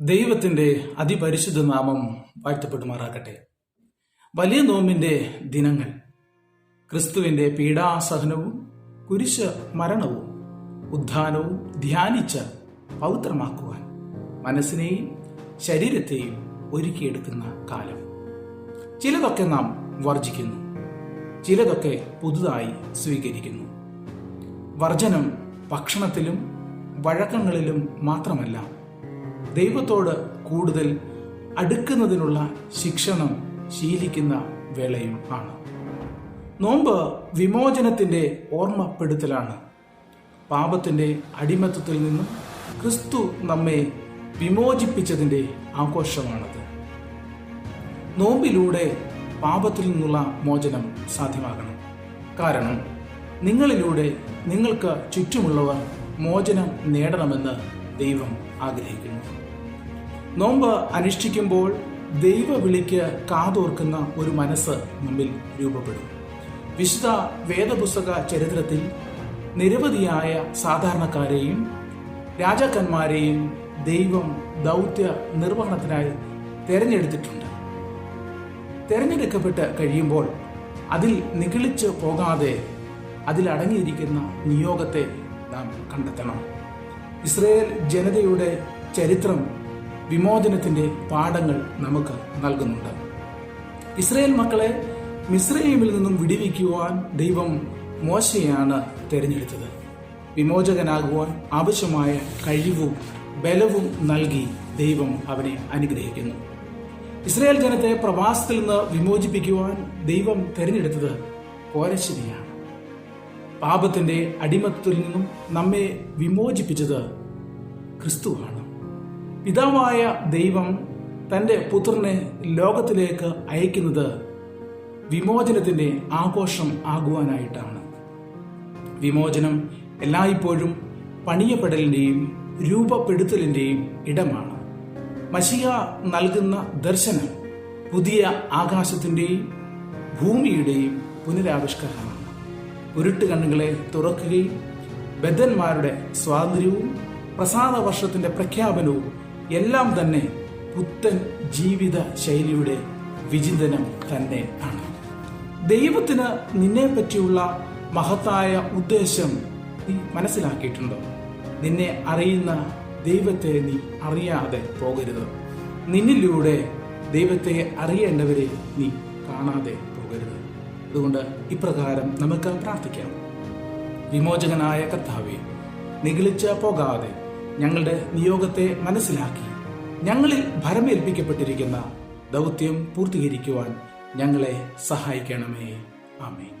ദൈവത്തിൻ്റെ അതിപരിശുദ്ധ നാമം വാഴ്ത്തപ്പെടുമാറാകട്ടെ. വലിയ നോമ്പിൻ്റെ ദിനങ്ങൾ ക്രിസ്തുവിൻ്റെ പീഡാസഹനവും കുരിശ് മരണവും ഉദ്ധാനവും ധ്യാനിച്ച് പവിത്രമാക്കുവാൻ മനസ്സിനെയും ശരീരത്തെയും ഒരുക്കിയെടുക്കുന്ന കാലം. ചിലതൊക്കെ നാം വർജിക്കുന്നു, ചിലതൊക്കെ പുതുതായി സ്വീകരിക്കുന്നു. വർജനം ഭക്ഷണത്തിലും വഴക്കങ്ങളിലും മാത്രമല്ല, ദൈവത്തോട് കൂടുതൽ അടുക്കുന്നതിനുള്ള ശിക്ഷണം ശീലിക്കുന്ന വേളയും ആണ്. നോമ്പ് വിമോചനത്തിൻ്റെ ഓർമ്മപ്പെടുത്തലാണ്. പാപത്തിൻ്റെ അടിമത്തത്തിൽ നിന്നും ക്രിസ്തു നമ്മെ വിമോചിപ്പിച്ചതിൻ്റെ ആഘോഷമാണത്. നോമ്പിലൂടെ പാപത്തിൽ നിന്നുള്ള മോചനം സാധ്യമാകണം. കാരണം നിങ്ങളിലൂടെ നിങ്ങൾക്ക് ചുറ്റുമുള്ളവർ മോചനം നേടണമെന്ന് ദൈവം ആഗ്രഹിക്കുന്നു. നോമ്പ് അനുഷ്ഠിക്കുമ്പോൾ ദൈവ വിളിക്ക് കാതോർക്കുന്ന ഒരു മനസ്സ് നമ്മിൽ രൂപപ്പെടും. വിശുദ്ധ വേദപുസ്തക ചരിത്രത്തിൽ നിരവധിയായ സാധാരണക്കാരെയും രാജാക്കന്മാരെയും ദൈവം ദൗത്യ നിർവഹണത്തിനായി തെരഞ്ഞെടുത്തിട്ടുണ്ട്. തെരഞ്ഞെടുക്കപ്പെട്ട് കഴിയുമ്പോൾ അതിൽ നിഗളിച്ച് പോകാതെ അതിലടങ്ങിയിരിക്കുന്ന നിയോഗത്തെ നാം കണ്ടെത്തണം. ഇസ്രായേൽ ജനതയുടെ ചരിത്രം വിമോചനത്തിൻ്റെ പാഠങ്ങൾ നമുക്ക് നൽകുന്നുണ്ട്. ഇസ്രായേൽ മക്കളെ മിസ്രയീമിൽ നിന്നും വിടുവിക്കുവാൻ ദൈവം മോശയെയാണ് തിരഞ്ഞെടുത്തത്. വിമോചകനാകുവാൻ ആവശ്യമായ കഴിവും ബലവും നൽകി ദൈവം അവനെ അനുഗ്രഹിക്കുന്നു. ഇസ്രായേൽ ജനത്തെ പ്രവാസത്തിൽ നിന്ന് വിമോചിപ്പിക്കുവാൻ ദൈവം തിരഞ്ഞെടുത്തത് കോരശിനെയാണ്. പാപത്തിന്റെ അടിമത്തത്തിൽ നിന്നും നമ്മെ വിമോചിപ്പിച്ചത് ക്രിസ്തുവാണ്. പിതാവായ ദൈവം തൻ്റെ പുത്രനെ ലോകത്തിലേക്ക് അയക്കുന്നത് വിമോചനത്തിന്റെ ആഘോഷം ആകുവാനായിട്ടാണ്. വിമോചനം എല്ലായ്പ്പോഴും പണിയപ്പെടലിന്റെയും രൂപപ്പെടുത്തലിന്റെയും ഇടമാണ്. മശിഹ നൽകുന്ന ദർശനം പുതിയ ആകാശത്തിന്റെയും ഭൂമിയുടെയും പുനരാവിഷ്കരണമാണ്. ഉരുട്ട് കണ്ണുകളെ തുറക്കുകയും ബദ്ധന്മാരുടെ സ്വാതന്ത്ര്യവും പ്രസാദ വർഷത്തിന്റെ പ്രഖ്യാപനവും എല്ലാം തന്നെ പുത്തൻ ജീവിത ശൈലിയുടെ വിചിന്തനം തന്നെ ആണ്. ദൈവത്തിന് നിന്നെ പറ്റിയുള്ള മഹത്തായ ഉദ്ദേശം നീ മനസ്സിലാക്കിയിട്ടുണ്ടോ? നിന്നെ അറിയുന്ന ദൈവത്തെ നീ അറിയാതെ പോകരുത്. നിന്നിലൂടെ ദൈവത്തെ അറിയേണ്ടവരെ നീ കാണാതെ പോകരുത്. അതുകൊണ്ട് ഇപ്രകാരം നമുക്ക് പ്രാർത്ഥിക്കാം. വിമോചകനായ കർത്താവേ, നിഗളിച്ച് പോകാതെ ഞങ്ങളുടെ നിയോഗത്തെ മനസ്സിലാക്കി ഞങ്ങളിൽ ഭരമേൽപ്പിക്കപ്പെട്ടിരിക്കുന്ന ദൗത്യം പൂർത്തീകരിക്കുവാൻ ഞങ്ങളെ സഹായിക്കണമേ. ആമേൻ.